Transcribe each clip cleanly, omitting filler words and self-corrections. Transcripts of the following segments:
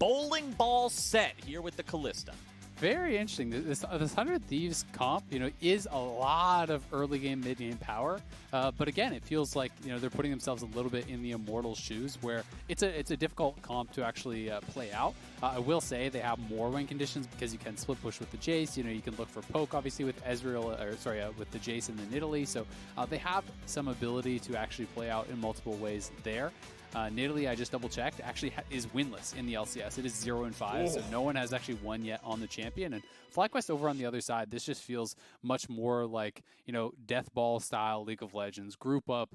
bowling ball Sett here with the Kalista. Very interesting. This 100 Thieves comp, is a lot of early game, mid game power. But again, it feels like they're putting themselves a little bit in the Immortals' shoes, where it's a difficult comp to actually play out. I will say they have more win conditions because you can split push with the Jayce. You can look for poke obviously with Ezreal, with the Jayce and the Nidalee. So they have some ability to actually play out in multiple ways there. Nidalee, I just double checked, actually is winless in the LCS. It is 0-5, so no one has actually won yet on the champion. And FlyQuest over on the other side, this just feels much more like, death ball style League of Legends. Group up,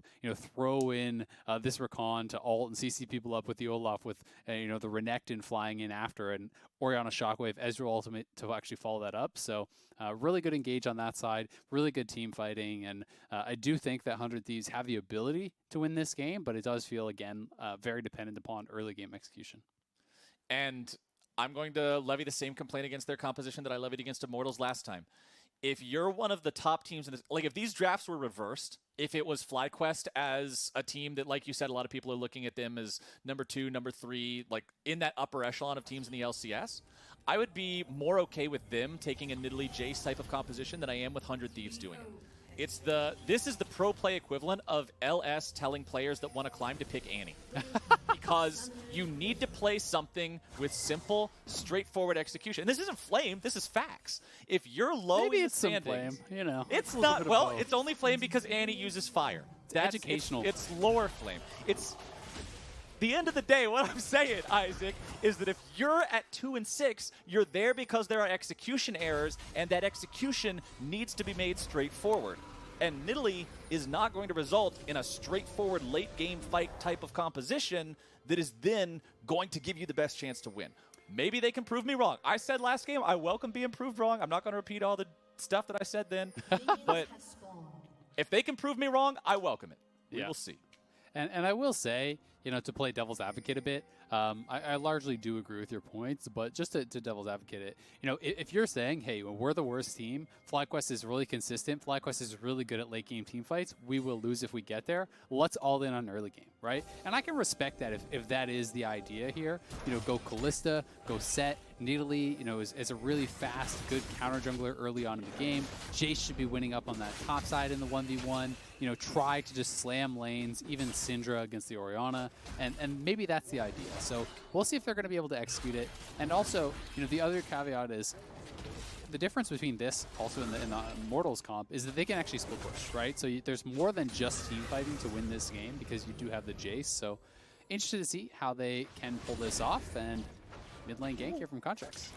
throw in this Rakan to ult and CC people up with the Olaf with, the Renekton flying in after, and Orianna Shockwave, Ezreal ultimate to actually follow that up. So really good engage on that side, really good team fighting. And I do think that 100 Thieves have the ability to win this game, but it does feel, again, very dependent upon early game execution. And I'm going to levy the same complaint against their composition that I levied against Immortals last time. If you're one of the top teams in this, like if these drafts were reversed, if it was FlyQuest as a team that, like you said, a lot of people are looking at them as number 2, number 3, like in that upper echelon of teams in the LCS, I would be more okay with them taking a Nidalee Jayce type of composition than I am with 100 Thieves doing it. This is the pro play equivalent of LS telling players that want to climb to pick Annie. Because you need to play something with simple, straightforward execution. And this isn't flame, this is facts. If you're low Maybe in it's the standings, some flame, It's not, well, it's only flame because Annie uses fire. That's educational. It's lower flame. It's the end of the day, what I'm saying, Isaac, is that if you're at 2 and 6, you're there because there are execution errors, and that execution needs to be made straightforward. And Nidalee is not going to result in a straightforward late-game fight type of composition that is then going to give you the best chance to win. Maybe they can prove me wrong. I said last game, I welcome being proved wrong. I'm not going to repeat all the stuff that I said then. But if they can prove me wrong, I welcome it. We will see. And I will say, to play devil's advocate a bit, I largely do agree with your points, but just to devil's advocate it, if you're saying, hey, we're the worst team, FlyQuest is really consistent, FlyQuest is really good at late game team fights, we will lose if we get there, let's all in on early game, right? And I can respect that if that is the idea here. Go Kalista, go Sett. Nidalee, is a really fast, good counter jungler early on in the game. Jayce should be winning up on that top side in the 1v1. Try to just slam lanes, even Syndra against the Orianna, and maybe that's the idea. So we'll see if they're going to be able to execute it. And also, the other caveat is the difference between this, also in the Immortals comp, is that they can actually split push, right? So there's more than just team fighting to win this game because you do have the Jayce. So interested to see how they can pull this off. And mid lane gank here from Contractz.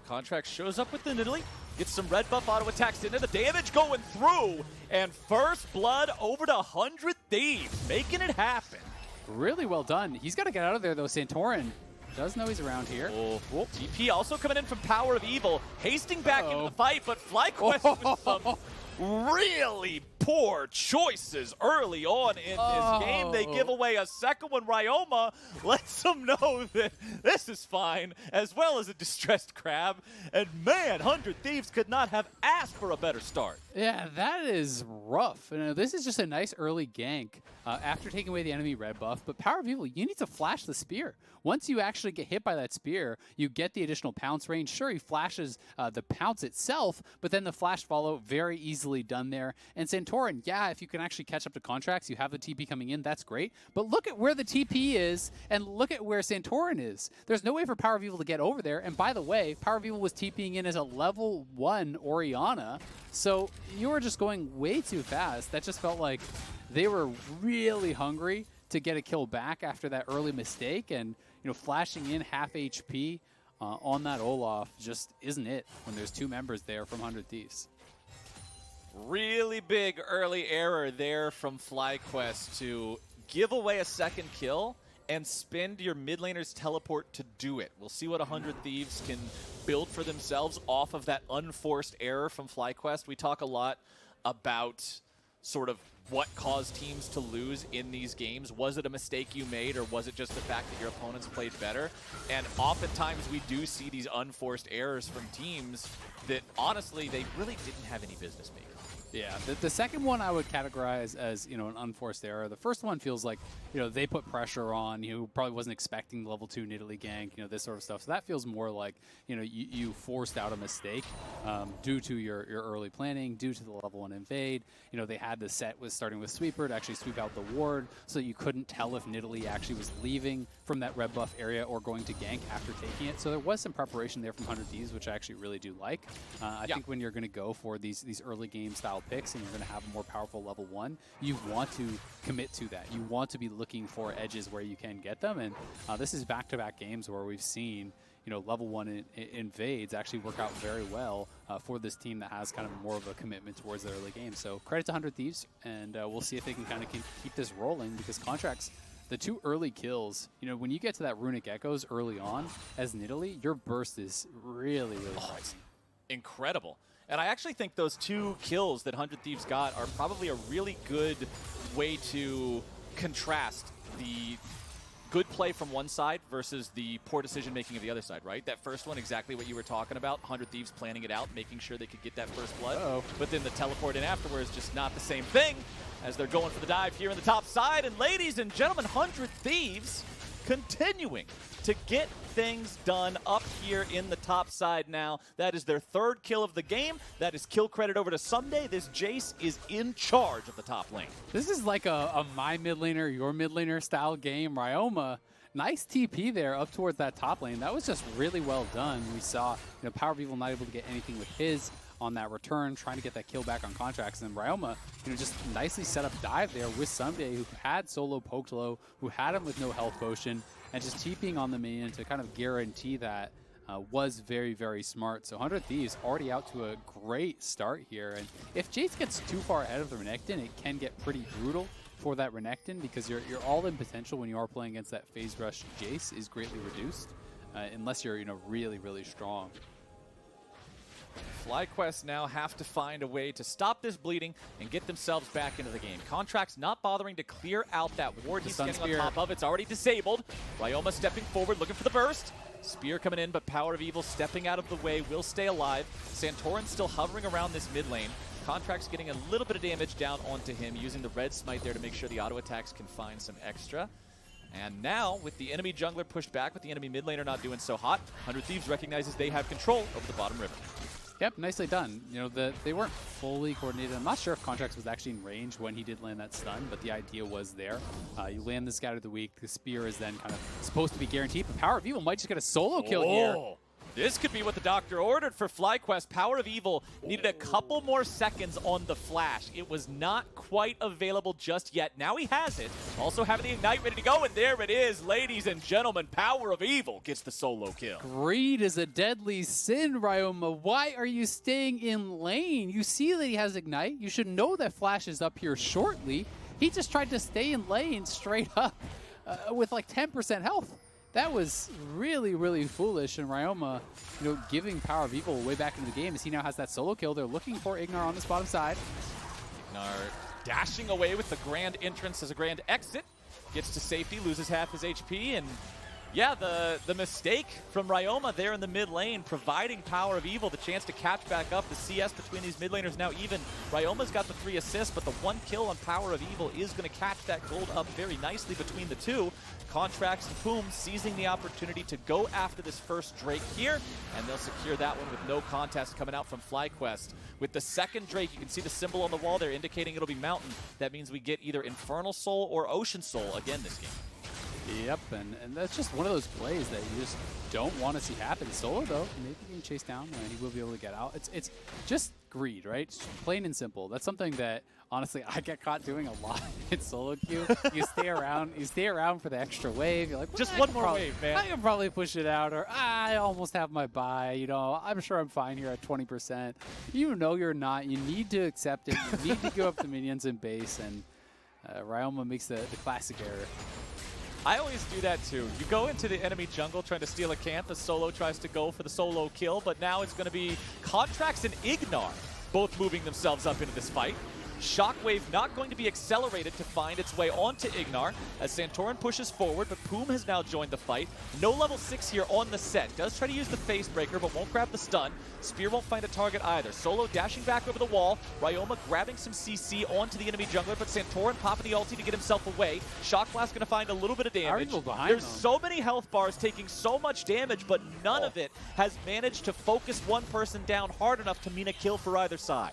Contractz shows up with the Nidalee, gets some red buff auto attacks into the damage going through, and first blood over to 100 Thieves, making it happen. Really well done. He's got to get out of there though. Santorin does know he's around here. TP also coming in from PowerOfEvil, hasting back into the fight, but FlyQuest with some really poor choices early on in this game. They give away a second one. Ryoma lets them know that this is fine, as well as a distressed crab. And man, 100 Thieves could not have asked for a better start. Yeah, that is rough. This is just a nice early gank after taking away the enemy red buff. But PowerOfEvil, you need to flash the spear. Once you actually get hit by that spear, you get the additional pounce range. Sure, he flashes the pounce itself, but then the flash follow, very easily done there. And Santorin, yeah, if you can actually catch up to Contractz, you have the TP coming in, that's great. But look at where the TP is, and look at where Santorin is. There's no way for PowerOfEvil to get over there. And by the way, PowerOfEvil was TPing in as a level 1 Orianna. So you were just going way too fast. That just felt like they were really hungry to get a kill back after that early mistake. And, flashing in half HP on that Olaf just isn't it when there's 2 members there from 100 Thieves. Really big early error there from FlyQuest to give away a second kill and spend your mid laner's teleport to do it. We'll see what 100 Thieves can build for themselves off of that unforced error from FlyQuest. We talk a lot about sort of what caused teams to lose in these games. Was it a mistake you made, or was it just the fact that your opponents played better? And oftentimes we do see these unforced errors from teams that honestly they really didn't have any business making. Yeah, the second one I would categorize as, you know, an unforced error. The first one feels like, you know, they put pressure on, you probably wasn't expecting level 2 Nidalee gank, you know, this sort of stuff. So that feels more like, you know, you forced out a mistake due to your early planning, due to the level 1 invade. You know, they had the Sett was starting with Sweeper to actually sweep out the ward so that you couldn't tell if Nidalee actually was leaving from that red buff area or going to gank after taking it. So there was some preparation there from 100 Thieves, which I actually really do like. I think when you're going to go for these early game style picks and you're going to have a more powerful level 1, you want to commit to that. You want to be looking for edges where you can get them, and this is back-to-back games where we've seen, you know, level 1 invades actually work out very well for this team that has kind of more of a commitment towards the early game. So credit to 100 Thieves, and we'll see if they can kind of keep this rolling, because Contractz, the 2 early kills, you know, when you get to that Runic Echoes early on as Nidalee, your burst is really, really nice. Incredible. And I actually think those 2 kills that 100 Thieves got are probably a really good way to contrast the good play from one side versus the poor decision-making of the other side, right? That first one, exactly what you were talking about, 100 Thieves planning it out, making sure they could get that first blood. But then the teleport in afterwards, just not the same thing, as they're going for the dive here in the top side. And ladies and gentlemen, 100 Thieves continuing to get things done up here in the top side now. That is their 3rd kill of the game. That is kill credit over to Ssumday. This Jayce is in charge of the top lane. This is like a my mid laner, your mid laner style game. Ryoma, nice TP there up towards that top lane. That was just really well done. We saw, you know, PowerOfEvil not able to get anything with his on that return, trying to get that kill back on Contractz, and Ryoma, you know, just nicely set up dive there with Ssumday, who had solo poked low, who had him with no health potion, and just TPing on the minion to kind of guarantee that was very, very smart. So 100 Thieves already out to a great start here, and if Jayce gets too far ahead of the Renekton, it can get pretty brutal for that Renekton, because your all-in potential when you are playing against that phase rush Jayce is greatly reduced, unless you're, you know, really, really strong. FlyQuest now have to find a way to stop this bleeding and get themselves back into the game. Contractz not bothering to clear out that ward he's getting on top of. It's already disabled. Ryoma stepping forward, looking for the burst. Spear coming in, but PowerOfEvil stepping out of the way, will stay alive. Santorin still hovering around this mid lane. Contractz getting a little bit of damage down onto him, using the red smite there to make sure the auto attacks can find some extra. And now, with the enemy jungler pushed back, with the enemy mid laner not doing so hot, 100 Thieves recognizes they have control over the bottom river. Yep, nicely done. You know, they weren't fully coordinated. I'm not sure if Contractz was actually in range when he did land that stun, but the idea was there. You land the Scatter of the Weak, the Spear is then kind of supposed to be guaranteed, but PowerOfEvil might just get a solo kill here. This could be what the doctor ordered for FlyQuest. PowerOfEvil needed a couple more seconds on the flash. It was not quite available just yet. Now he has it. Also having the Ignite ready to go, and there it is, ladies and gentlemen. PowerOfEvil gets the solo kill. Greed is a deadly sin, Ryoma. Why are you staying in lane? You see that he has Ignite. You should know that Flash is up here shortly. He just tried to stay in lane straight up with like 10% health. That was really, really foolish, and Ryoma, you know, giving PowerOfEvil way back into the game as he now has that solo kill. They're looking for IgNar on this bottom side. IgNar dashing away with the grand entrance as a grand exit. Gets to safety, loses half his HP, and yeah, the mistake from Ryoma there in the mid lane, providing PowerOfEvil the chance to catch back up. The CS between these mid laners now even. Ryoma's got the 3 assists, but the 1 kill on PowerOfEvil is going to catch that gold up very nicely between the two. Contractz and Poome seizing the opportunity to go after this first Drake here, and they'll secure that one with no contest coming out from FlyQuest. With the second Drake, you can see the symbol on the wall there indicating it'll be Mountain. That means we get either Infernal Soul or Ocean Soul again this game. Yep, and that's just one of those plays that you just don't want to see happen. Solo, though, maybe he can chase down and he will be able to get out. It's just greed, right? It's plain and simple. That's something that, honestly, I get caught doing a lot in solo queue. You stay around for the extra wave. You're like, well, just one more wave, man. I can probably push it out, or I almost have my buy. You know, I'm sure I'm fine here at 20%. You know you're not. You need to accept it. You need to give up the minions in base, and Ryoma makes the classic error. I always do that too. You go into the enemy jungle trying to steal a camp. The solo tries to go for the solo kill, but now it's going to be Contractz and IgNar both moving themselves up into this fight. Shockwave not going to be accelerated to find its way onto IgNar as Santorin pushes forward, but Poome has now joined the fight. No level 6 here on the Sett. Does try to use the face breaker, but won't grab the stun. Spear won't find a target either. Solo dashing back over the wall. Ryoma grabbing some CC onto the enemy jungler, but Santorin popping the ulti to get himself away. Shock Blast going to find a little bit of damage. There's so many health bars taking so much damage, but none of it has managed to focus one person down hard enough to mean a kill for either side.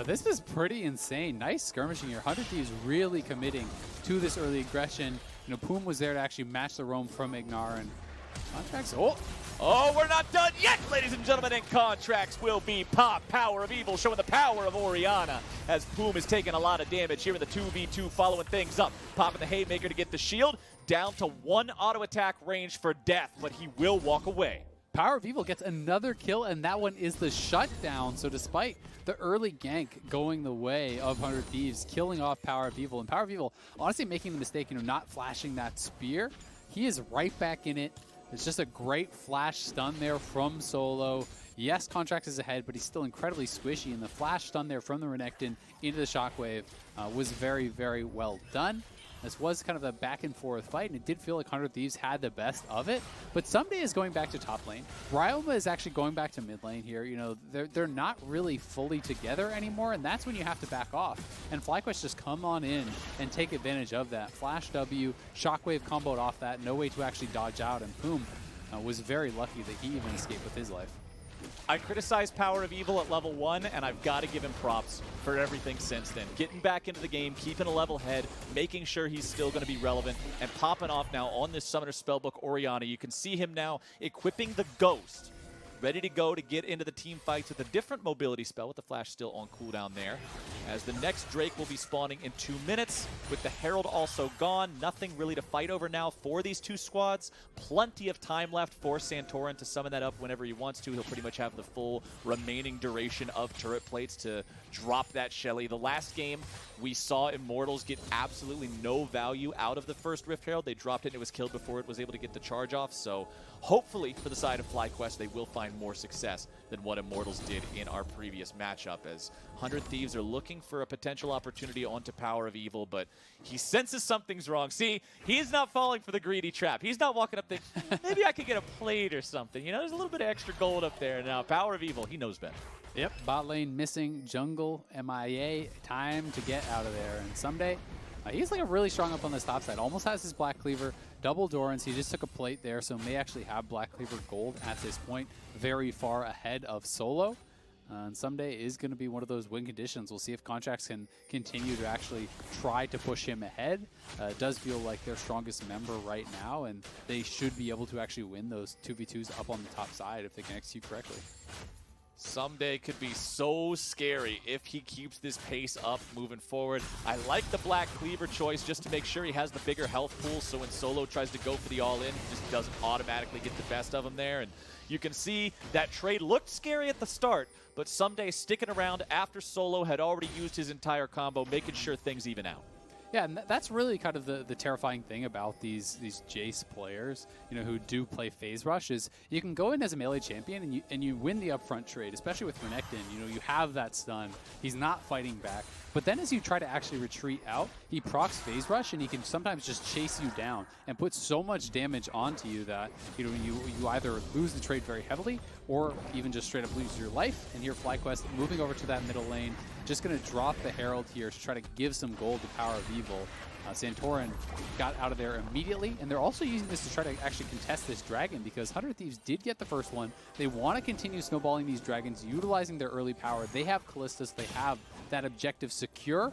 This is pretty insane. Nice skirmishing here. 100 Thieves really committing to this early aggression. You know, Poome was there to actually match the roam from IgNar, and Contractz. Oh, we're not done yet, ladies and gentlemen, and Contractz will be pop. PowerOfEvil showing the power of Orianna as Poome is taking a lot of damage here in the 2v2, following things up. Popping the Haymaker to get the shield, down to 1 auto attack range for death, but he will walk away. PowerOfEvil gets another kill, and that one is the shutdown. So despite the early gank going the way of 100 Thieves, killing off PowerOfEvil, and PowerOfEvil honestly making the mistake, you know, not flashing that spear, he is right back in it. It's just a great flash stun there from Solo. Yes, Contractz is ahead, but he's still incredibly squishy, and the flash stun there from the Renekton into the Shockwave was very, very well done. This was kind of a back and forth fight, and it did feel like 100 Thieves had the best of it. But Ssumday is going back to top lane. Ryoma is actually going back to mid lane here. You know, they're not really fully together anymore, and that's when you have to back off. And FlyQuest just come on in and take advantage of that. Flash W, Shockwave comboed off that, no way to actually dodge out, and Poome was very lucky that he even escaped with his life. I criticized PowerOfEvil at level 1, and I've got to give him props for everything since then. Getting back into the game, keeping a level head, making sure he's still going to be relevant, and popping off now on this Summoner Spellbook Orianna. You can see him now equipping the Ghost, ready to go to get into the team fights with a different mobility spell, with the flash still on cooldown there. As the next Drake will be spawning in 2 minutes, with the Herald also gone. Nothing really to fight over now for these two squads. Plenty of time left for Santorin to summon that up whenever he wants to. He'll pretty much have the full remaining duration of turret plates to drop that Shelly. The last game, we saw Immortals get absolutely no value out of the first Rift Herald. They dropped it and it was killed before it was able to get the charge off. So hopefully for the side of FlyQuest, they will find more success than what Immortals did in our previous matchup, as 100 Thieves are looking for a potential opportunity onto PowerOfEvil, but he senses something's wrong. See, he's not falling for the greedy trap. He's not walking up thinking, maybe I could get a plate or something. You know, there's a little bit of extra gold up there. Now, PowerOfEvil, he knows better. Yep, bot lane missing, jungle MIA, time to get out of there. And Ssumday, he's like a really strong up on this top side. Almost has his Black Cleaver, double Dorans. He just took a plate there, so may actually have Black Cleaver gold at this point, very far ahead of Solo. And Ssumday is going to be one of those win conditions. We'll see if Contractz can continue to actually try to push him ahead. It does feel like their strongest member right now, and they should be able to actually win those 2v2s up on the top side if they can execute correctly. Ssumday could be so scary if he keeps this pace up moving forward. I like the Black Cleaver choice just to make sure he has the bigger health pool, so when Solo tries to go for the all-in, he just doesn't automatically get the best of him there. And you can see that trade looked scary at the start, but Ssumday sticking around after Solo had already used his entire combo, making sure things even out. Yeah, and that's really kind of the terrifying thing about these Jayce players, you know, who do play phase rush, is you can go in as a melee champion and you win the upfront trade, especially with Renekton. You know, you have that stun. He's not fighting back. But then as you try to actually retreat out, he procs phase rush, and he can sometimes just chase you down and put so much damage onto you that, you know, you either lose the trade very heavily or even just straight up lose your life. And here FlyQuest moving over to that middle lane, just going to drop the Herald here to try to give some gold to PowerOfEvil. Santorin got out of there immediately, and they're also using this to try to actually contest this dragon, because 100 Thieves did get the first one. They want to continue snowballing these dragons, utilizing their early power. They have Kalista, so they have that objective secure,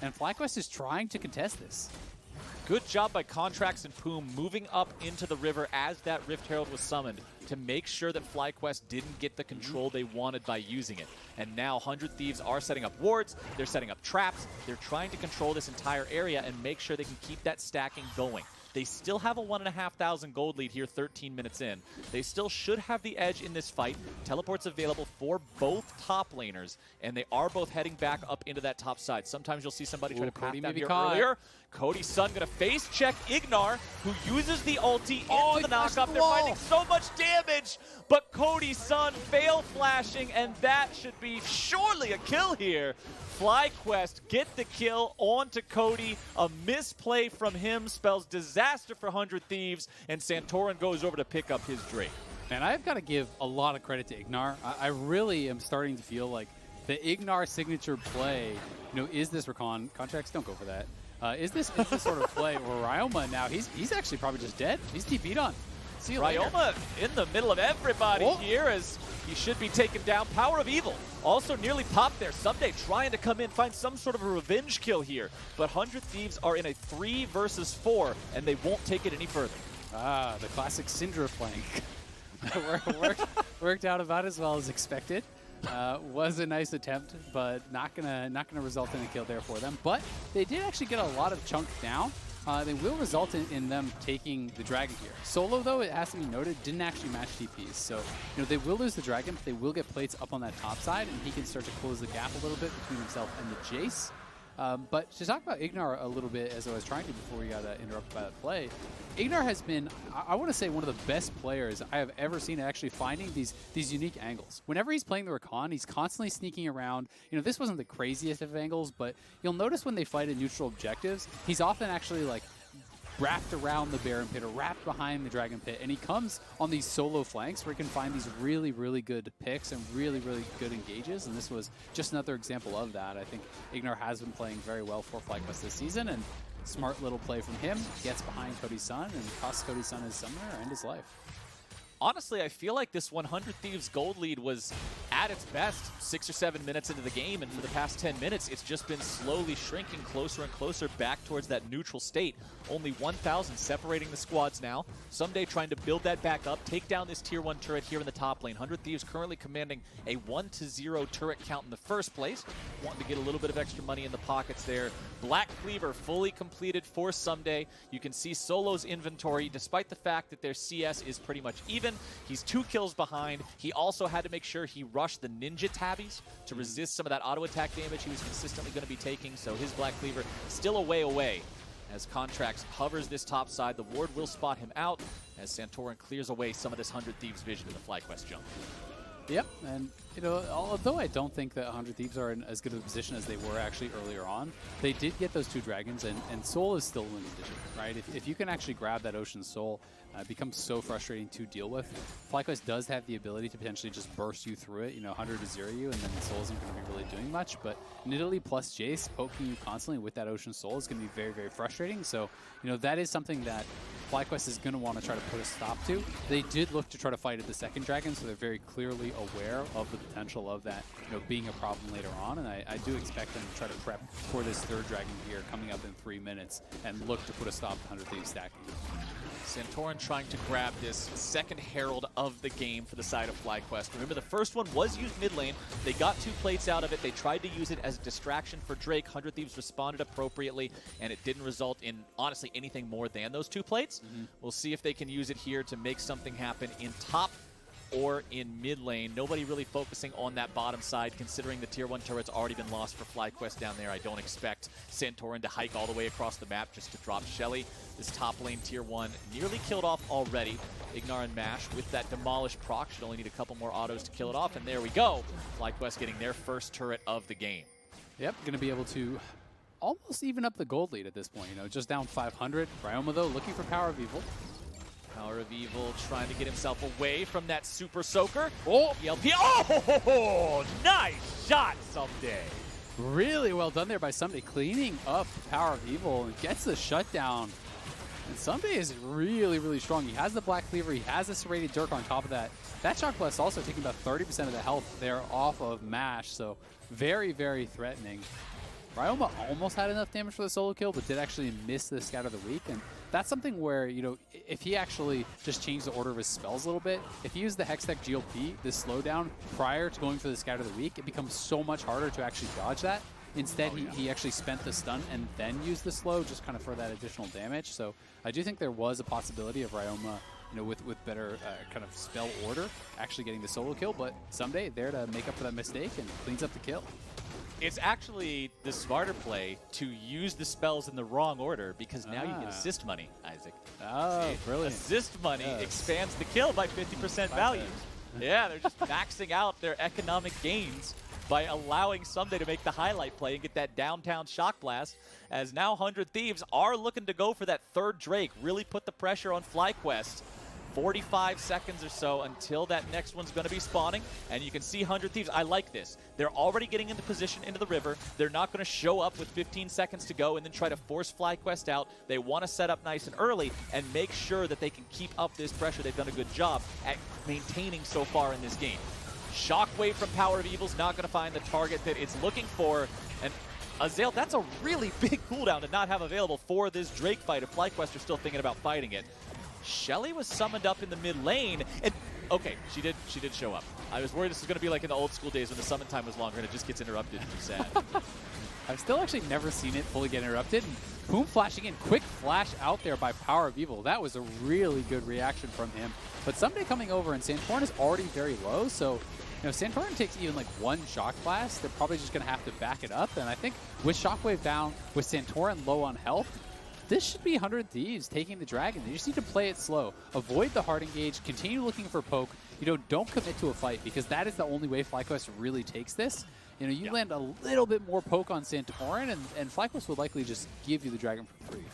and FlyQuest is trying to contest this. Good job by Contractz and Poome moving up into the river as that Rift Herald was summoned to make sure that FlyQuest didn't get the control they wanted by using it. And now 100 Thieves are setting up wards, they're setting up traps, they're trying to control this entire area and make sure they can keep that stacking going. They still have a 1,500 gold lead here 13 minutes in. They still should have the edge in this fight. Teleport's available for both top laners, and they are both heading back up into that top side. Sometimes you'll see somebody try to path down here earlier. Cody Sun going to face check IgNar, who uses the ulti into the knockup. They're finding so much damage. damage, but Cody Sun fail flashing, and that should be surely a kill here. FlyQuest get the kill onto Cody. A misplay from him spells disaster for 100 Thieves, and Santorin goes over to pick up his Drake. And I've got to give a lot of credit to IgNar. I really am starting to feel like the IgNar signature play, is this Rakan? Contractz, don't go for that. Is this sort of play where Ryoma now, he's actually probably just dead. He's TP'd on. See you later. Ryoma in the middle of everybody here as he should be taken down. PowerOfEvil also nearly popped there. Ssumday trying to come in, find some sort of a revenge kill here. But 100 Thieves are in a 3 versus 4, and they won't take it any further. Ah, the classic Syndra flank. worked out about as well as expected. Was a nice attempt, but not gonna result in a kill there for them. But they did actually get a lot of chunk down. They will result in them taking the dragon here. Solo, though, it has to be noted, didn't actually match TPs. So, they will lose the dragon, but they will get plates up on that top side, and he can start to close the gap a little bit between himself and the Jayce. But to talk about IgNar a little bit, as I was trying to before we got interrupted by that play, IgNar has been, I want to say, one of the best players I have ever seen at actually finding these unique angles. Whenever he's playing the Rakan, he's constantly sneaking around. This wasn't the craziest of angles, but you'll notice when they fight at neutral objectives, he's often actually like wrapped around the Baron Pit or wrapped behind the Dragon Pit, and he comes on these solo flanks where he can find these really, really good picks and really, really good engages, and this was just another example of that. I think IgNar has been playing very well for FlyQuest this season, and smart little play from him, gets behind Cody Sun and costs Cody Sun his summoner and his life. Honestly, I feel like this 100 Thieves gold lead was at its best 6 or 7 minutes into the game, and for the past 10 minutes, it's just been slowly shrinking closer and closer back towards that neutral state. Only 1,000 separating the squads now. Ssumday trying to build that back up, take down this tier 1 turret here in the top lane. 100 Thieves currently commanding a 1-0 turret count in the first place. Wanting to get a little bit of extra money in the pockets there. Black Cleaver fully completed for Ssumday. You can see Solo's inventory, despite the fact that their CS is pretty much even. He's 2 kills behind. He also had to make sure he rushed the ninja tabbies to resist some of that auto attack damage he was consistently going to be taking. So his Black Cleaver still a way away as Contractz hovers this top side. The ward will spot him out as Santorin clears away some of this 100 Thieves vision in the FlyQuest jump. Yep, and although I don't think that 100 Thieves are in as good of a position as they were actually earlier on, they did get those 2 dragons, and Soul is still in position, right? If you can actually grab that Ocean Soul, it becomes so frustrating to deal with. FlyQuest does have the ability to potentially just burst you through it, 100 to 0 you, and then Soul isn't going to be really doing much, but Nidalee plus Jayce poking you constantly with that Ocean Soul is going to be very, very frustrating. So, that is something that FlyQuest is going to want to try to put a stop to. They did look to try to fight at the second dragon, so they're very clearly aware of the potential of that being a problem later on, and I do expect them to try to prep for this third dragon here coming up in 3 minutes and look to put a stop to 100 Thieves stacking. Santorin trying to grab this second herald of the game for the side of FlyQuest. Remember, the first one was used mid lane. They got 2 plates out of it. They tried to use it as a distraction for Drake. 100 Thieves responded appropriately, and it didn't result in, honestly, anything more than those 2 plates. We'll see if they can use it here to make something happen in top or in mid lane. Nobody really focusing on that bottom side, considering the tier 1 turret's already been lost for FlyQuest down there. I don't expect Santorin to hike all the way across the map just to drop Shelly. This top lane tier 1 nearly killed off already. IgNar and Mash with that demolished proc should only need a couple more autos to kill it off, and there we go. FlyQuest getting their first turret of the game. Yep, going to be able to almost even up the gold lead at this point. Just down 500. Ryoma, though, looking for PowerOfEvil. PowerOfEvil trying to get himself away from that Super Soaker. Oh, ELP. Oh, nice shot, Ssumday. Really well done there by Ssumday, cleaning up PowerOfEvil and gets the shutdown. And Ssumday is really, really strong. He has the Black Cleaver. He has the Serrated Dirk on top of that. That Shock Blast also taking about 30% of the health there off of Mash. So very, very threatening. Ryoma almost had enough damage for the solo kill, but did actually miss the Scout of the Week. And that's something where, if he actually just changed the order of his spells a little bit, if he used the Hextech GLP, this slowdown, prior to going for the Scout of the Week, it becomes so much harder to actually dodge that. Instead, he actually spent the stun and then used the slow just kind of for that additional damage. So I do think there was a possibility of Ryoma, with better kind of spell order, actually getting the solo kill. But Ssumday there to make up for that mistake and cleans up the kill. It's actually the smarter play to use the spells in the wrong order because now you get assist money, Isaac. Oh, brilliant. Assist money expands the kill by 50% value. Yeah, they're just maxing out their economic gains by allowing Ssumday to make the highlight play and get that downtown shock blast, as now 100 Thieves are looking to go for that third Drake, really put the pressure on FlyQuest. 45 seconds or so until that next one's going to be spawning, and you can see 100 Thieves. I like this. They're already getting into position into the river. They're not going to show up with 15 seconds to go and then try to force FlyQuest out. They want to set up nice and early and make sure that they can keep up this pressure. They've done a good job at maintaining so far in this game. Shockwave from PowerOfEvil's not going to find the target that it's looking for, and Azael, that's a really big cooldown to not have available for this Drake fight if FlyQuest are still thinking about fighting it. Shelly was summoned up in the mid lane, and okay, she did show up. I was worried this was going to be like in the old school days when the summon time was longer and it just gets interrupted, which is sad. I've still actually never seen it fully get interrupted. And Poome flashing in, quick flash out there by PowerOfEvil. That was a really good reaction from him. But Ssumday coming over, and Santorin is already very low, so Santorin takes even like one shock blast, they're probably just going to have to back it up. And I think with Shockwave down, with Santorin low on health, this should be 100 Thieves taking the dragon. They just need to play it slow. Avoid the hard engage. Continue looking for poke. Don't commit to a fight because that is the only way FlyQuest really takes this. You land a little bit more poke on Santorin, and FlyQuest will likely just give you the dragon for free.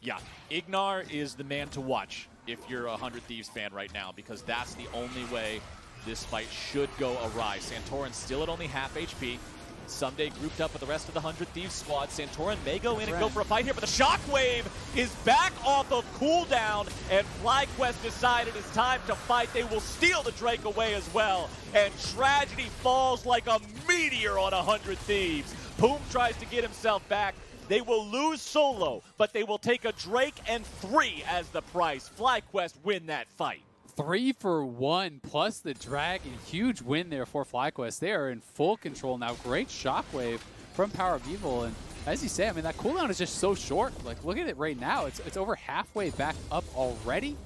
Yeah, IgNar is the man to watch if you're a 100 Thieves fan right now, because that's the only way this fight should go awry. Santorin still at only half HP. Ssumday grouped up with the rest of the 100 Thieves squad. Santorin may go in and go for a fight here, but the Shockwave is back off of cooldown, and FlyQuest decided it's time to fight. They will steal the Drake away as well, and tragedy falls like a meteor on 100 Thieves. Poome tries to get himself back. They will lose solo, but they will take a Drake and 3 as the price. FlyQuest win that fight. 3 for 1 plus the dragon. Huge win there for FlyQuest. They are in full control now. Great shockwave from PowerOfEvil. And as you say, I mean, that cooldown is just so short. Like, look at it right now. It's over halfway back up already.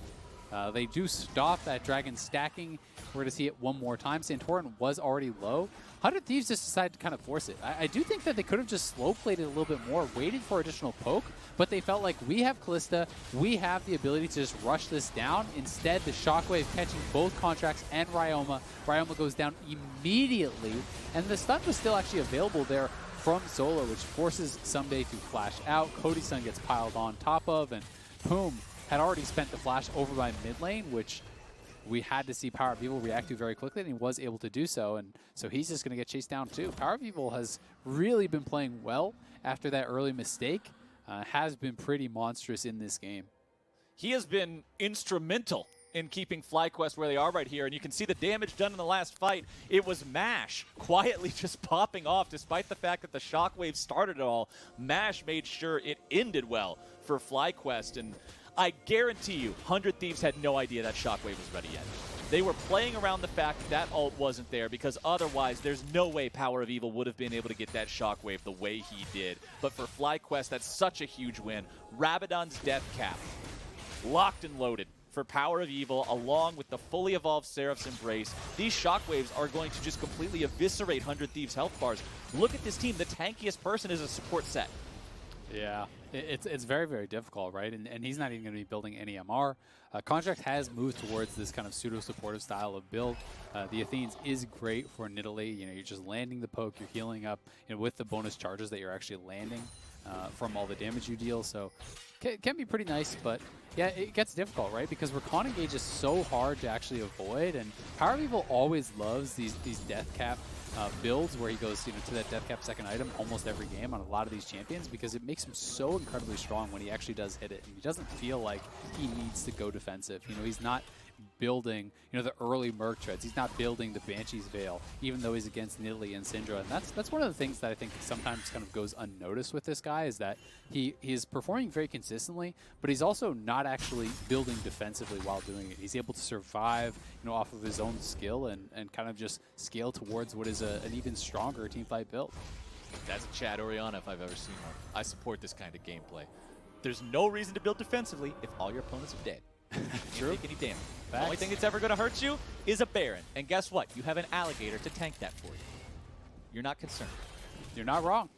They do stop that dragon stacking. We're going to see it one more time. Santorin was already low. 100 Thieves just decided to kind of force it. I do think that they could have just slow played it a little bit more, waited for additional poke, but they felt like we have Kalista, we have the ability to just rush this down. Instead, the Shockwave catching both Contractz and Ryoma. Ryoma goes down immediately, and the stun was still actually available there from Solo, which forces Ssumday to flash out. Cody Sun gets piled on top of, and Poome had already spent the flash over by mid lane, which we had to see PowerOfEvil react to very quickly, and he was able to do so, and so he's just going to get chased down too. PowerOfEvil has really been playing well after that early mistake, has been pretty monstrous in this game. He has been instrumental in keeping FlyQuest where they are right here, and you can see the damage done in the last fight. It was MASH quietly just popping off, despite the fact that the Shockwave started it all. MASH made sure it ended well for FlyQuest, and I guarantee you, 100 Thieves had no idea that Shockwave was ready yet. They were playing around the fact that that ult wasn't there, because otherwise there's no way PowerOfEvil would have been able to get that Shockwave the way he did. But for FlyQuest, that's such a huge win. Rabadon's death cap, locked and loaded for PowerOfEvil, along with the fully evolved Seraph's Embrace. These Shockwaves are going to just completely eviscerate 100 Thieves' health bars. Look at this team. The tankiest person is a support Sett. Yeah, it's very, very difficult, right? And he's not even going to be building any MR. Contractz has moved towards this kind of pseudo-supportive style of build. The Athenes is great for Nidalee. You're just landing the poke, you're healing up, with the bonus charges that you're actually landing from all the damage you deal. So can be pretty nice, but yeah, it gets difficult, right? Because Rakan engage is so hard to actually avoid, and PowerOfEvil always loves these death cap builds where he goes to that death cap second item almost every game on a lot of these champions, because it makes him so incredibly strong when he actually does hit it, and he doesn't feel like he needs to go defensive. He's not building the early Merc treads. He's not building the Banshee's Veil, even though he's against Nidalee and Syndra. And that's one of the things that I think sometimes kind of goes unnoticed with this guy, is that he is performing very consistently, but he's also not actually building defensively while doing it. He's able to survive off of his own skill and kind of just scale towards what is an even stronger teamfight build. That's Chad Orianna if I've ever seen one. I support this kind of gameplay. There's no reason to build defensively if all your opponents are dead. You can't take any damage. The only thing that's ever going to hurt you is a Baron. And guess what? You have an alligator to tank that for you. You're not concerned. You're not wrong.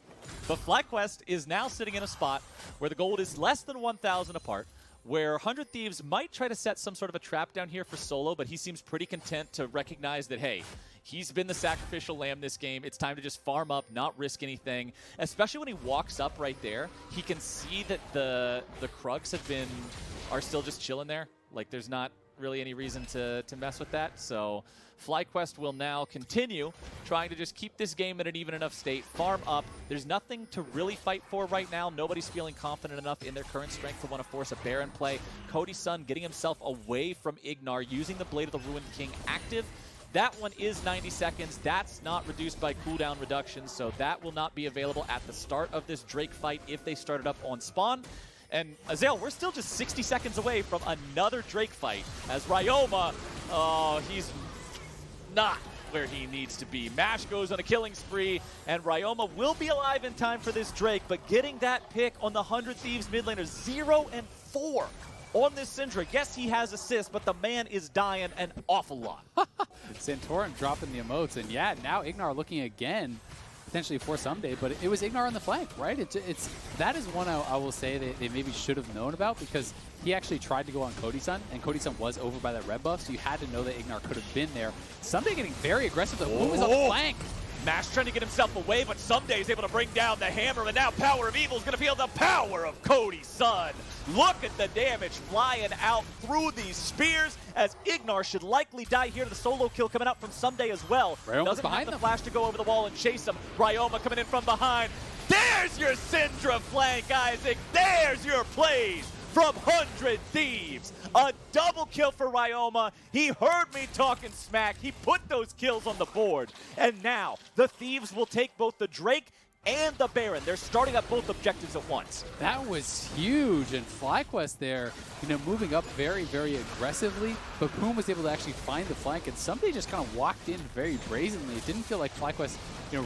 But FlyQuest is now sitting in a spot where the gold is less than 1,000 apart, where 100 Thieves might try to set some sort of a trap down here for Solo, but he seems pretty content to recognize that, hey, he's been the sacrificial lamb this game. It's time to just farm up, not risk anything. Especially when he walks up right there, he can see that the Krugs are still just chilling there. Like, there's not really any reason to mess with that. So FlyQuest will now continue trying to just keep this game in an even enough state, farm up. There's nothing to really fight for right now. Nobody's feeling confident enough in their current strength to want to force a Baron play. Cody Sun getting himself away from IgNar, using the Blade of the Ruined King active. That one is 90 seconds. That's not reduced by cooldown reduction, so that will not be available at the start of this Drake fight if they start it up on spawn. And Azael, we're still just 60 seconds away from another Drake fight as Ryoma, he's not where he needs to be. Mash goes on a killing spree, and Ryoma will be alive in time for this Drake, but getting that pick on the 100 Thieves mid laner, 0 and 4 on this Syndra. Yes, he has assists, but the man is dying an awful lot. Santorin dropping the emotes, and yeah, now IgNar looking again, potentially for Ssumday, but it was IgNar on the flank, right? That is one I will say that they maybe should have known about, because he actually tried to go on Cody Sun, and Cody Sun was over by that red buff, so you had to know that IgNar could have been there. Ssumday getting very aggressive. The Poome is on the flank. Mash trying to get himself away, but Ssumday is able to bring down the hammer, and now PowerOfEvil is going to feel the power of Cody Sun. Look at the damage flying out through these spears, as IgNar should likely die here. The solo kill coming out from Ssumday as well. Ryoma's doesn't have the flash to go over the wall and chase him. Ryoma coming in from behind. There's your Syndra flank, Isaac. There's your plays from 100 Thieves. A double kill for Ryoma. He heard me talking smack. He put those kills on the board. And now the Thieves will take both the Drake and the Baron. They're starting up both objectives at once. That was huge, and FlyQuest there, moving up very, very aggressively, but Poome was able to actually find the flank, and somebody just kind of walked in very brazenly. It didn't feel like FlyQuest,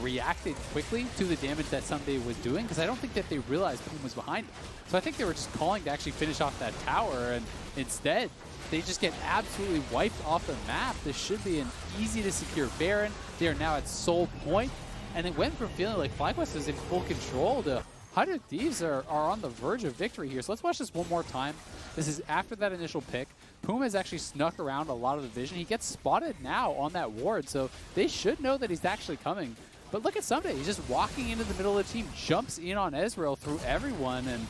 reacted quickly to the damage that Ssumday was doing, because I don't think that they realized Poome was behind him. So I think they were just calling to actually finish off that tower, and instead, they just get absolutely wiped off the map. This should be an easy to secure Baron. They are now at soul point. And it went from feeling like FlyQuest is in full control to 100 Thieves are on the verge of victory here. So let's watch this one more time. This is after that initial pick. Poome has actually snuck around a lot of the vision. He gets spotted now on that ward, so they should know that he's actually coming. But look at Ssumday. He's just walking into the middle of the team, jumps in on Ezreal through everyone, and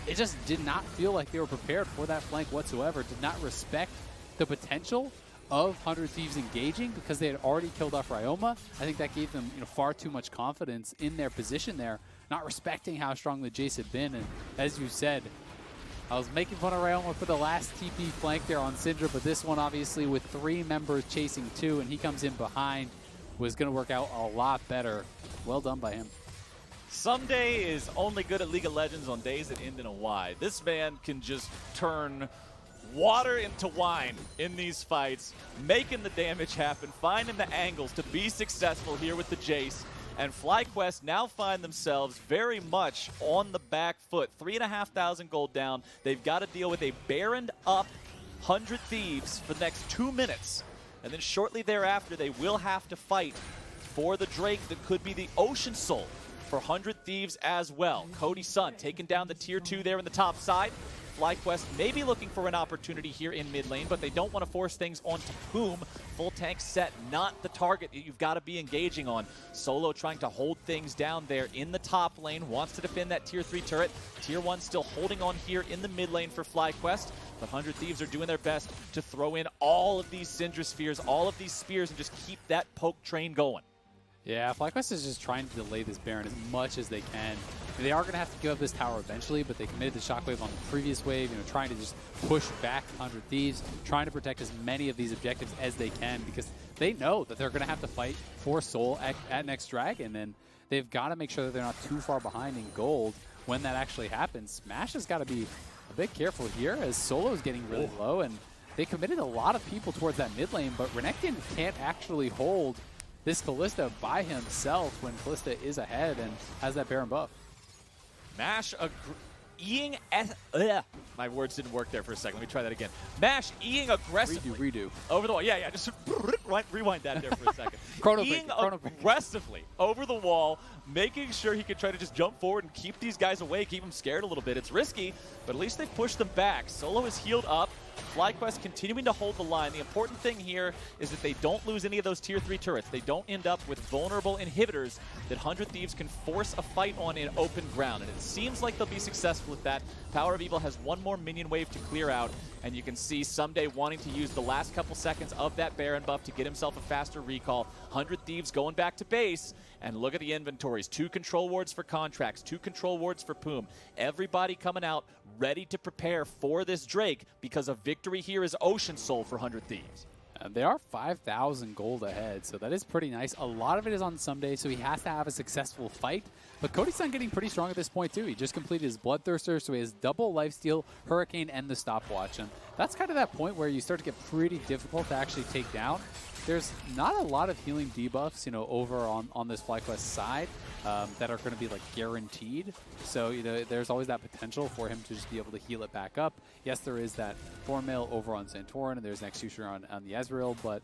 it just did not feel like they were prepared for that flank whatsoever. Did not respect the potential of 100 Thieves engaging because they had already killed off Ryoma. I think that gave them far too much confidence in their position there, not respecting how strong the Jayce had been. And as you said, I was making fun of Ryoma for the last TP flank there on Syndra, but this one obviously with 3 members chasing 2 and he comes in behind was going to work out a lot better. Well done by him. Ssumday is only good at League of Legends on days that end in a Y. This man can just turn water into wine in these fights, making the damage happen, finding the angles to be successful here with the Jayce. And FlyQuest now find themselves very much on the back foot. 3,500 gold down. They've got to deal with a Baroned up 100 Thieves for the next 2 minutes. And then shortly thereafter, they will have to fight for the Drake that could be the Ocean Soul for 100 Thieves as well. Cody Sun taking down the tier 2 there in the top side. FlyQuest may be looking for an opportunity here in mid lane, but they don't want to force things onto Poome. Full tank Sett, not the target that you've got to be engaging on. Solo trying to hold things down there in the top lane, wants to defend that tier 3 turret. Tier 1 still holding on here in the mid lane for FlyQuest, but 100 Thieves are doing their best to throw in all of these Syndra spheres, all of these spears, and just keep that poke train going. Yeah, FlyQuest is just trying to delay this Baron as much as they can. They are going to have to give up this tower eventually, but they committed the shockwave on the previous wave, trying to just push back 100 Thieves, trying to protect as many of these objectives as they can, because they know that they're going to have to fight for Soul at Next Dragon, and they've got to make sure that they're not too far behind in gold when that actually happens. Smash has got to be a bit careful here, as Solo is getting really low, and they committed a lot of people towards that mid lane, but Renekton can't actually hold this Kalista by himself when Kalista is ahead and has that Baron buff. Mash Eing my words didn't work there for a second. Let me try that again. Mash Eing aggressively. Redo. Over the wall. Yeah, just rewind that there for a second. Chrono break. Aggressively over the wall, making sure he could try to just jump forward and keep these guys away, keep them scared a little bit. It's risky, but at least they've pushed them back. Solo is healed up. FlyQuest continuing to hold the line. The important thing here is that they don't lose any of those tier 3 turrets. They don't end up with vulnerable inhibitors that 100 Thieves can force a fight on in open ground. And it seems like they'll be successful at that. PowerOfEvil has one more minion wave to clear out. And you can see Ssumday wanting to use the last couple seconds of that Baron buff to get himself a faster recall. 100 Thieves going back to base. And look at the inventories. 2 control wards for Contractz, 2 control wards for Poome. Everybody coming out ready to prepare for this Drake because a victory here is Ocean Soul for 100 Thieves. They are 5,000 gold ahead, so that is pretty nice. A lot of it is on Ssumday, so he has to have a successful fight. But Cody Sun getting pretty strong at this point, too. He just completed his Bloodthirster, so he has double lifesteal, Hurricane, and the Stopwatch. And that's kind of that point where you start to get pretty difficult to actually take down. There's not a lot of healing debuffs, over on this FlyQuest side that are going to be like guaranteed. So there's always that potential for him to just be able to heal it back up. Yes, there is that Thornmail over on Santorin, and there's an Executioner on the Ezreal. But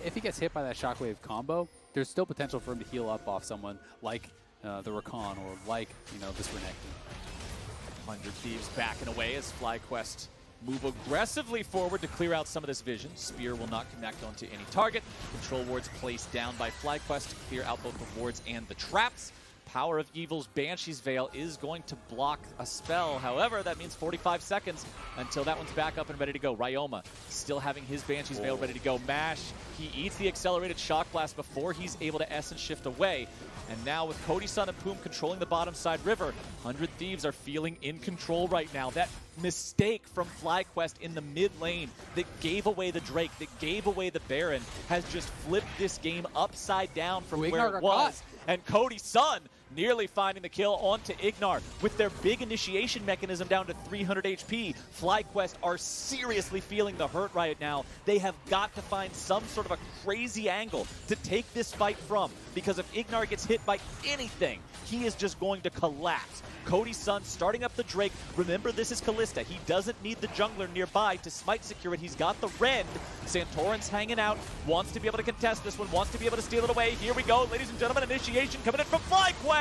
if he gets hit by that Shockwave combo, there's still potential for him to heal up off someone like the Rakan or like this Renekton. 100 Thieves backing away as FlyQuest move aggressively forward to clear out some of this vision. Spear will not connect onto any target. Control wards placed down by FlyQuest to clear out both the wards and the traps. PowerOfEvil's Banshee's Veil is going to block a spell. However, that means 45 seconds until that one's back up and ready to go. Ryoma still having his Banshee's Veil ready to go. Mash, he eats the accelerated Shock Blast before he's able to S and shift away. And now with Cody Sun and Poome controlling the bottom side river, 100 Thieves are feeling in control right now. That mistake from FlyQuest in the mid lane that gave away the Drake, that gave away the Baron, has just flipped this game upside down from where it was. And Cody Sun nearly finding the kill onto IgNar. With their big initiation mechanism down to 300 HP, FlyQuest are seriously feeling the hurt right now. They have got to find some sort of a crazy angle to take this fight from, because if IgNar gets hit by anything, he is just going to collapse. Cody Sun starting up the Drake. Remember, this is Kalista. He doesn't need the jungler nearby to smite secure it. He's got the Rend. Santorin's hanging out, wants to be able to contest this one, wants to be able to steal it away. Here we go, ladies and gentlemen, initiation coming in from FlyQuest.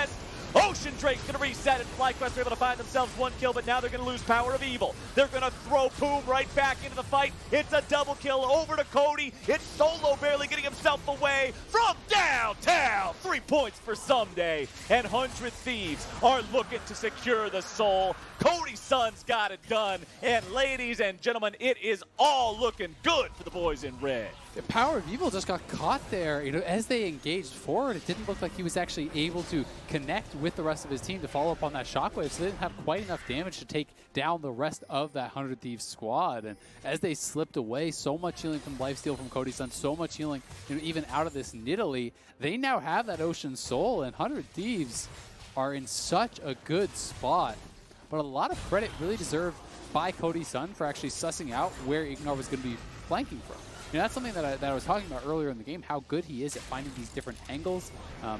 Ocean Drake's going to reset, and FlyQuest are able to find themselves one kill, but now they're going to lose PowerOfEvil. They're going to throw Poome right back into the fight. It's a double kill over to Cody. It's Solo barely getting himself away from downtown. 3 points for Ssumday, and 100 Thieves are looking to secure the soul. Cody Sun's got it done, and ladies and gentlemen, it is all looking good for the boys in red. The PowerOfEvil just got caught there. As they engaged forward, it didn't look like he was actually able to connect with the rest of his team to follow up on that shockwave, so they didn't have quite enough damage to take down the rest of that 100 Thieves squad. And as they slipped away, so much healing from lifesteal from Cody Sun, so much healing even out of this Nidalee, they now have that Ocean Soul, and 100 Thieves are in such a good spot. But a lot of credit really deserved by Cody Sun for actually sussing out where IgNar was going to be flanking from. That's something that I was talking about earlier in the game, how good he is at finding these different angles,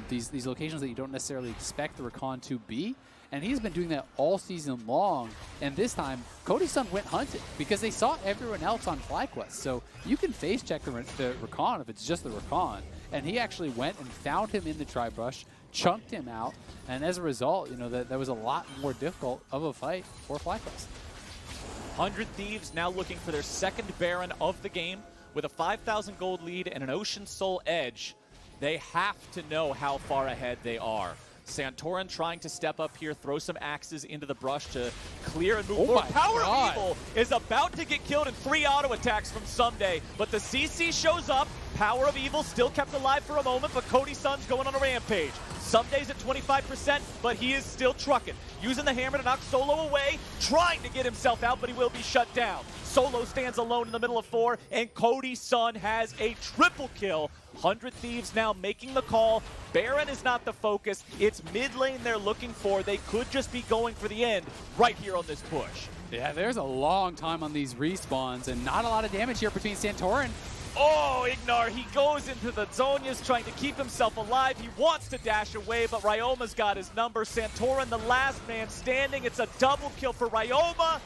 these locations that you don't necessarily expect the Rakan to be. And he's been doing that all season long. And this time, Cody Sun went hunting because they saw everyone else on FlyQuest. So you can face check the Rakan if it's just the Rakan. And he actually went and found him in the tri-brush, chunked him out. And as a result, that was a lot more difficult of a fight for FlyQuest. 100 Thieves now looking for their second Baron of the game. With a 5,000 gold lead and an Ocean Soul edge, they have to know how far ahead they are. Santorin trying to step up here, throw some axes into the brush to clear and move forward. PowerOfEvil is about to get killed in 3 auto attacks from Ssumday, but the CC shows up. PowerOfEvil still kept alive for a moment, but Cody Sun's going on a rampage. Ssumday's at 25%, but he is still trucking. Using the hammer to knock Solo away, trying to get himself out, but he will be shut down. Solo stands alone in the middle of 4, and Cody Sun has a triple kill. 100 Thieves now making the call. Baron is not the focus. It's mid lane they're looking for. They could just be going for the end right here on this push. Yeah, there's a long time on these respawns, and not a lot of damage here between Santorin Oh, IgNar, he goes into the Zhonya's trying to keep himself alive. He wants to dash away, but Ryoma's got his number. Santorin, the last man standing. It's a double kill for Ryoma.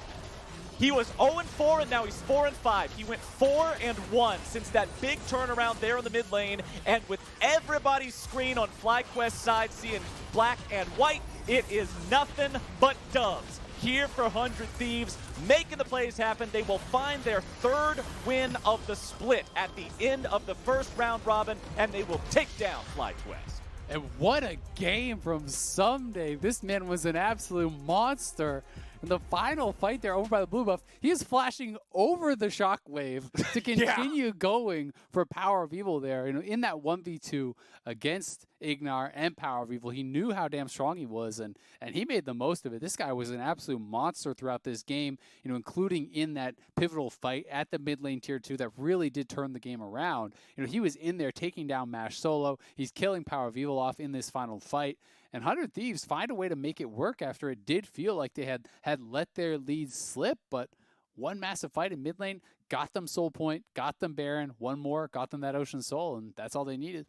He was 0-4, and now he's 4-5. He went 4-1 since that big turnaround there in the mid lane. And with everybody's screen on FlyQuest's side seeing black and white, it is nothing but dubs here for 100 Thieves, making the plays happen. They will find their third win of the split at the end of the first round robin, and they will take down FlyQuest. And what a game from Ssumday. This man was an absolute monster. In the final fight there over by the blue buff, he is flashing over the shockwave to continue going for PowerOfEvil there. You know, in that 1v2 against IgNar and PowerOfEvil, he knew how damn strong he was, and he made the most of it. This guy was an absolute monster throughout this game, you know, including in that pivotal fight at the mid lane tier 2 that really did turn the game around. You know, he was in there taking down Mash solo. He's killing PowerOfEvil off in this final fight. And 100 Thieves find a way to make it work after it did feel like they had let their leads slip, but one massive fight in mid lane got them Soul Point, got them Baron, one more, got them that Ocean Soul, and that's all they needed.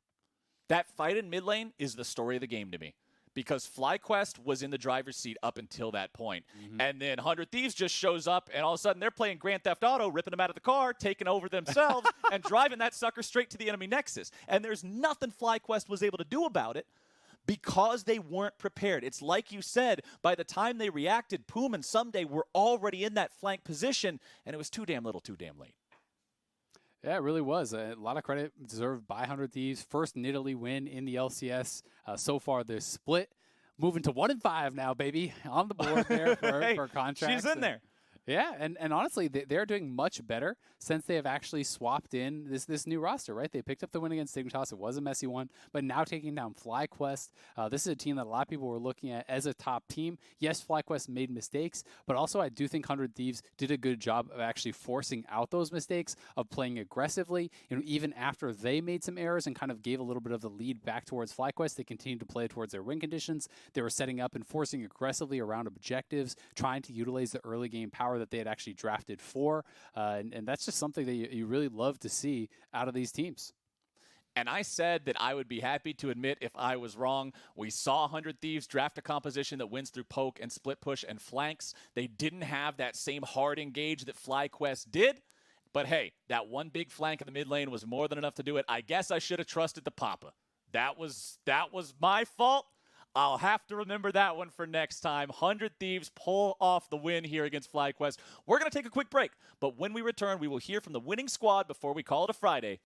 That fight in mid lane is the story of the game to me, because FlyQuest was in the driver's seat up until that point. And then 100 Thieves just shows up, and all of a sudden they're playing Grand Theft Auto, ripping them out of the car, taking over themselves, and driving that sucker straight to the enemy nexus. And there's nothing FlyQuest was able to do about it, because they weren't prepared. It's like you said, by the time they reacted, Poome and Ssumday were already in that flank position, and it was too damn little, too damn late. Yeah, it really was. A lot of credit deserved by 100 Thieves. First Nidalee win in the LCS so far this split. Moving to 1-5 now, baby, on the board there for Contractz. She's in there. Yeah, and honestly, they're doing much better since they have actually swapped in this new roster, right? They picked up the win against Dignitas. It was a messy one, but now taking down FlyQuest. This is a team that a lot of people were looking at as a top team. Yes, FlyQuest made mistakes, but also I do think 100 Thieves did a good job of actually forcing out those mistakes, of playing aggressively. You know, even after they made some errors and kind of gave a little bit of the lead back towards FlyQuest, they continued to play towards their win conditions. They were setting up and forcing aggressively around objectives, trying to utilize the early game power that they had actually drafted for, and that's just something that you really love to see out of these teams. And I said that I would be happy to admit if I was wrong. We saw 100 Thieves draft a composition that wins through poke and split push and flanks. They didn't have that same hard engage that FlyQuest did, but hey, that one big flank in the mid lane was more than enough to do it. I guess I should have trusted the Papa. That was my fault. I'll have to remember that one for next time. 100 Thieves pull off the win here against FlyQuest. We're going to take a quick break, but when we return, we will hear from the winning squad before we call it a Friday